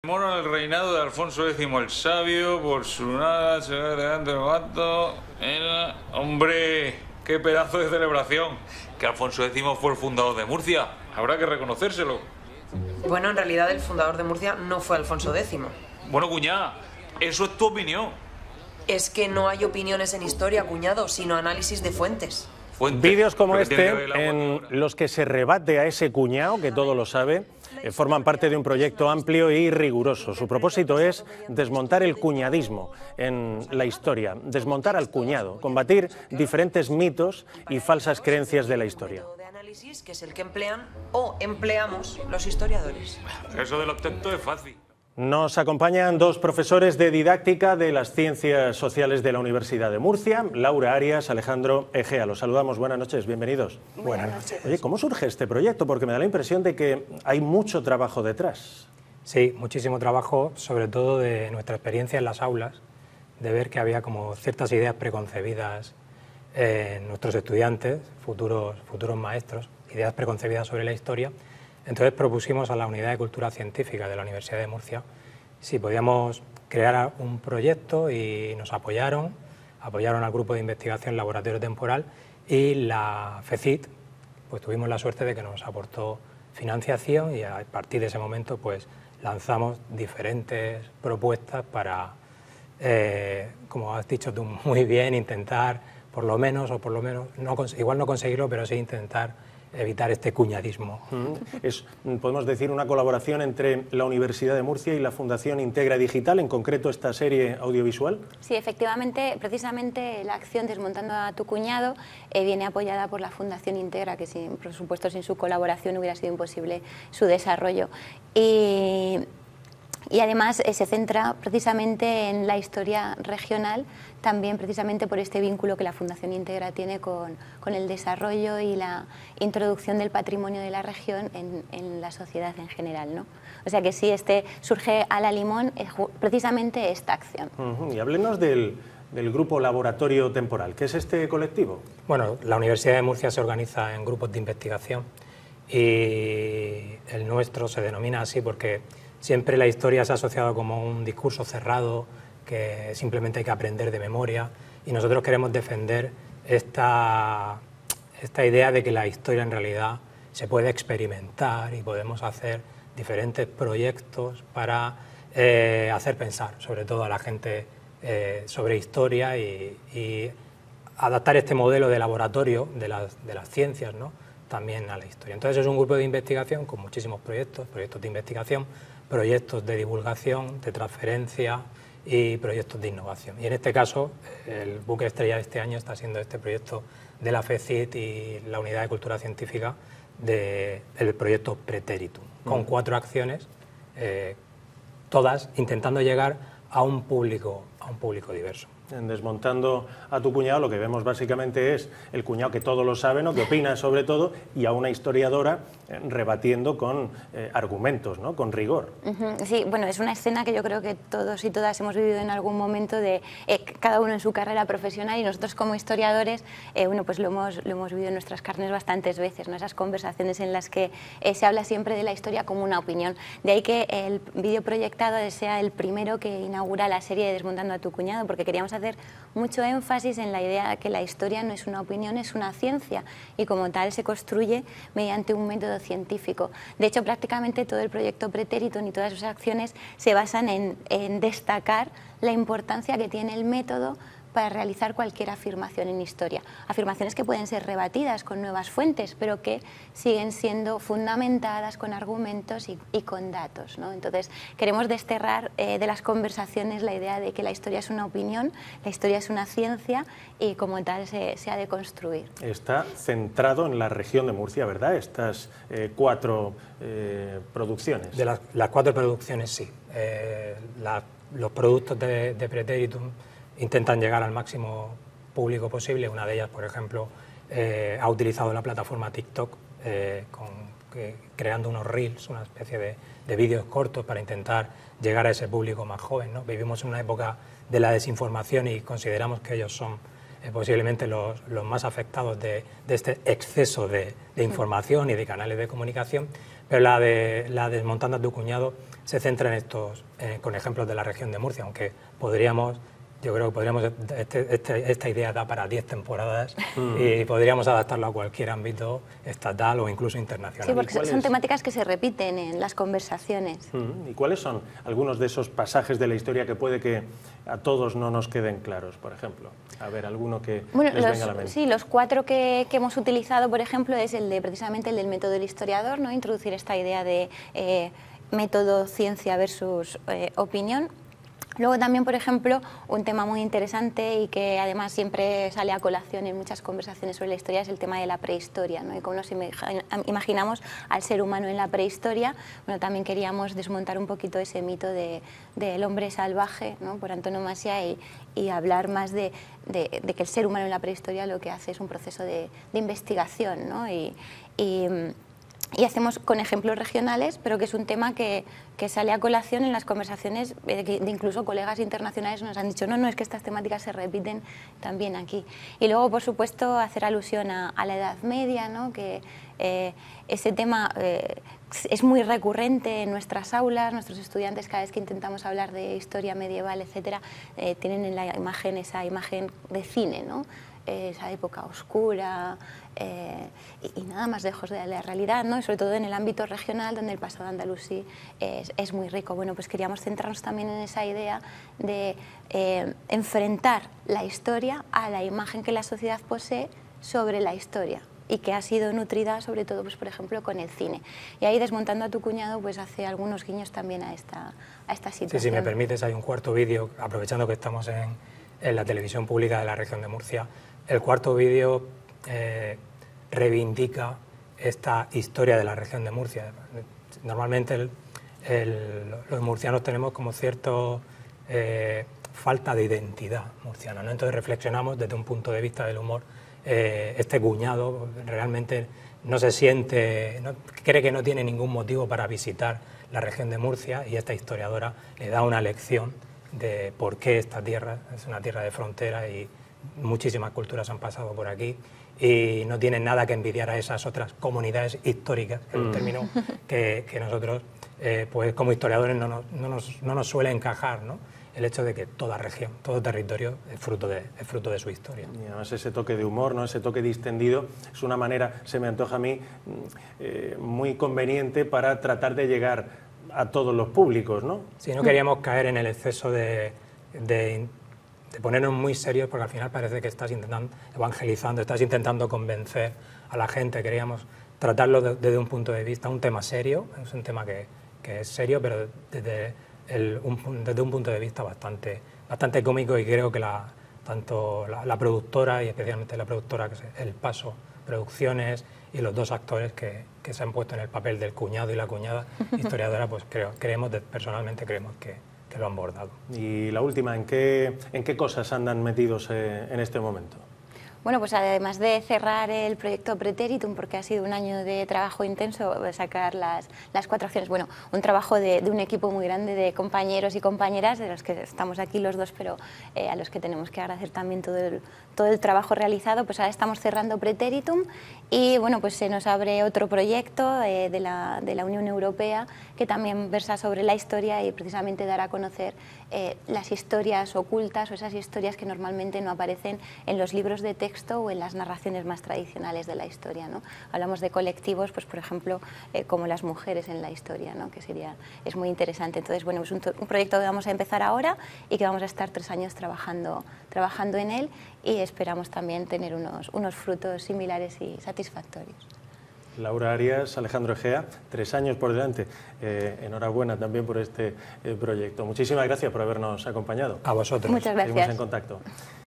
Conmemoran el reinado de Alfonso X el Sabio por su nada, se ve delante del gato. Hombre, qué pedazo de celebración. Que Alfonso X fue el fundador de Murcia. Habrá que reconocérselo. Bueno, en realidad el fundador de Murcia no fue Alfonso X. Bueno, cuñada, eso es tu opinión. Es que no hay opiniones en historia, cuñado, sino análisis de fuentes. Vídeos como este, en los que se rebate a ese cuñado, que todo lo sabe, forman parte de un proyecto amplio y riguroso. Su propósito es desmontar el cuñadismo en la historia, desmontar al cuñado, combatir diferentes mitos y falsas creencias de la historia. De análisis, que es el que emplean o empleamos los historiadores. Eso de los textos es fácil. Nos acompañan dos profesores de didáctica de las Ciencias Sociales de la Universidad de Murcia, Laura Arias, Alejandro Egea. Los saludamos, buenas noches, bienvenidos. Buenas noches. Oye, ¿cómo surge este proyecto? Porque me da la impresión de que hay mucho trabajo detrás. Sí, muchísimo trabajo, sobre todo de nuestra experiencia en las aulas, de ver que había como ciertas ideas preconcebidas en nuestros estudiantes, futuros maestros, ideas preconcebidas sobre la historia. Entonces propusimos a la Unidad de Cultura Científica de la Universidad de Murcia si podíamos crear un proyecto y nos apoyaron al grupo de investigación Laboratorio Temporal y la FECIT, pues tuvimos la suerte de que nos aportó financiación y a partir de ese momento pues lanzamos diferentes propuestas para, como has dicho tú muy bien, intentar igual no conseguirlo, pero sí intentar evitar este cuñadismo. Es, podemos decir, una colaboración entre la Universidad de Murcia y la Fundación Integra Digital, en concreto esta serie audiovisual. Sí, efectivamente, precisamente la acción Desmontando a tu cuñado viene apoyada por la Fundación Integra, que por supuesto sin su colaboración hubiera sido imposible su desarrollo. Y además se centra precisamente en la historia regional, también precisamente por este vínculo que la Fundación Integra tiene con el desarrollo y la introducción del patrimonio de la región en la sociedad en general, ¿no? O sea que sí, surge a la limón precisamente esta acción. Y háblenos del grupo Laboratorio Temporal. ¿Qué es este colectivo? Bueno, la Universidad de Murcia se organiza en grupos de investigación y el nuestro se denomina así porque siempre la historia se ha asociado como un discurso cerrado que simplemente hay que aprender de memoria y nosotros queremos defender esta idea de que la historia en realidad se puede experimentar y podemos hacer diferentes proyectos para hacer pensar sobre todo a la gente sobre historia y adaptar este modelo de laboratorio de las ciencias, ¿no?, también a la historia. Entonces es un grupo de investigación con muchísimos proyectos de investigación, proyectos de divulgación, de transferencia y proyectos de innovación. Y en este caso, el buque estrella de este año está siendo este proyecto de la FECIT y la Unidad de Cultura Científica del proyecto Pretéritum, con 4 acciones, todas intentando llegar a un público diverso. En Desmontando a tu cuñado lo que vemos básicamente es el cuñado que todo lo sabe, ¿no?, que opina sobre todo, y a una historiadora rebatiendo con argumentos, ¿no?, con rigor. Sí, bueno, es una escena que yo creo que todos y todas hemos vivido en algún momento de cada uno en su carrera profesional y nosotros como historiadores, bueno, pues lo hemos vivido en nuestras carnes bastantes veces, ¿no?, esas conversaciones en las que se habla siempre de la historia como una opinión. De ahí que el vídeo proyectado sea el primero que inaugura la serie de Desmontando a tu cuñado, porque queríamos hacer mucho énfasis en la idea de que la historia no es una opinión, es una ciencia y como tal se construye mediante un método científico. De hecho, prácticamente todo el proyecto Pretéritum y todas sus acciones se basan en destacar la importancia que tiene el método para realizar cualquier afirmación en historia. Afirmaciones que pueden ser rebatidas con nuevas fuentes, pero que siguen siendo fundamentadas con argumentos y con datos, ¿no? Entonces, queremos desterrar de las conversaciones la idea de que la historia es una opinión, la historia es una ciencia y como tal se ha de construir. Está centrado en la región de Murcia, ¿verdad?, estas 4 producciones. De las 4 producciones, sí. Los productos de Pretéritum intentan llegar al máximo público posible. Una de ellas, por ejemplo, ha utilizado la plataforma TikTok creando unos reels, una especie de vídeos cortos para intentar llegar a ese público más joven, ¿no? Vivimos en una época de la desinformación y consideramos que ellos son posiblemente los más afectados de este exceso de información y de canales de comunicación, pero la de Desmontando a tu cuñado se centra en estos, con ejemplos de la región de Murcia, aunque yo creo que podríamos, esta idea da para 10 temporadas y podríamos adaptarlo a cualquier ámbito estatal o incluso internacional. Sí, porque son temáticas que se repiten en las conversaciones. ¿Y cuáles son algunos de esos pasajes de la historia que puede que a todos no nos queden claros, por ejemplo? A ver, alguno que les venga a la mente. Sí, los 4 que hemos utilizado, por ejemplo, es precisamente el del método del historiador, ¿no? Introducir esta idea de método, ciencia versus opinión. Luego también, por ejemplo, un tema muy interesante y que además siempre sale a colación en muchas conversaciones sobre la historia es el tema de la prehistoria, ¿no? Y cómo nos imaginamos al ser humano en la prehistoria. Bueno, también queríamos desmontar un poquito ese mito del hombre salvaje, ¿no? Por antonomasia y hablar más de que el ser humano en la prehistoria lo que hace es un proceso de investigación, ¿no? Y hacemos con ejemplos regionales, pero que es un tema que sale a colación en las conversaciones de incluso colegas internacionales nos han dicho no, es que estas temáticas se repiten también aquí. Y luego, por supuesto, hacer alusión a la Edad Media, ¿no? Que ese tema es muy recurrente en nuestras aulas, nuestros estudiantes cada vez que intentamos hablar de historia medieval, etcétera, tienen en la imagen esa imagen de cine, ¿no? Esa época oscura y nada más lejos de la realidad, ¿no? Y sobre todo en el ámbito regional donde el pasado andalusí es muy rico. Bueno, pues queríamos centrarnos también en esa idea de enfrentar la historia a la imagen que la sociedad posee sobre la historia y que ha sido nutrida sobre todo, pues, por ejemplo, con el cine. Y ahí Desmontando a tu cuñado pues hace algunos guiños también a esta situación. Sí, si me permites, hay un cuarto vídeo, aprovechando que estamos en la televisión pública de la región de Murcia. El cuarto vídeo reivindica esta historia de la región de Murcia. Normalmente los murcianos tenemos como cierto falta de identidad murciana, ¿no? Entonces reflexionamos desde un punto de vista del humor. Este cuñado realmente no se siente, cree que no tiene ningún motivo para visitar la región de Murcia y esta historiadora le da una lección de por qué esta tierra es una tierra de frontera y muchísimas culturas han pasado por aquí y no tienen nada que envidiar a esas otras comunidades históricas, que es un término que nosotros, pues como historiadores, no nos suele encajar, ¿no? El hecho de que toda región, todo territorio es fruto de su historia. Y además ese toque de humor, ¿no? Ese toque distendido, es una manera, se me antoja a mí, muy conveniente para tratar de llegar a todos los públicos, ¿no? Sí, no queríamos caer en el exceso de ponernos muy serios, porque al final parece que estás evangelizando, estás intentando convencer a la gente. Queríamos tratarlo desde un punto de vista, un tema serio, es un tema que es serio, pero desde un punto de vista bastante cómico, y creo que tanto la productora, y especialmente la productora que es El Paso Producciones, y los dos actores que se han puesto en el papel del cuñado y la cuñada historiadora, pues personalmente creemos que lo han bordado. Y la última, ¿en qué cosas andan metidos en este momento? Bueno, pues además de cerrar el proyecto Pretéritum, porque ha sido un año de trabajo intenso, sacar las 4 acciones, bueno, un trabajo de un equipo muy grande de compañeros y compañeras, de los que estamos aquí los dos, pero a los que tenemos que agradecer también todo el trabajo realizado. Pues ahora estamos cerrando Pretéritum y bueno, pues se nos abre otro proyecto de la Unión Europea que también versa sobre la historia y precisamente dar a conocer las historias ocultas o esas historias que normalmente no aparecen en los libros de texto o en las narraciones más tradicionales de la historia, ¿no? Hablamos de colectivos, pues por ejemplo, como las mujeres en la historia, ¿no? Que es muy interesante. Entonces, bueno, es un proyecto que vamos a empezar ahora y que vamos a estar 3 años trabajando en él, y esperamos también tener unos frutos similares y satisfactorios. Laura Arias, Alejandro Egea, 3 años por delante. Enhorabuena también por este proyecto. Muchísimas gracias por habernos acompañado. A vosotros. Muchas gracias. Seguimos en contacto.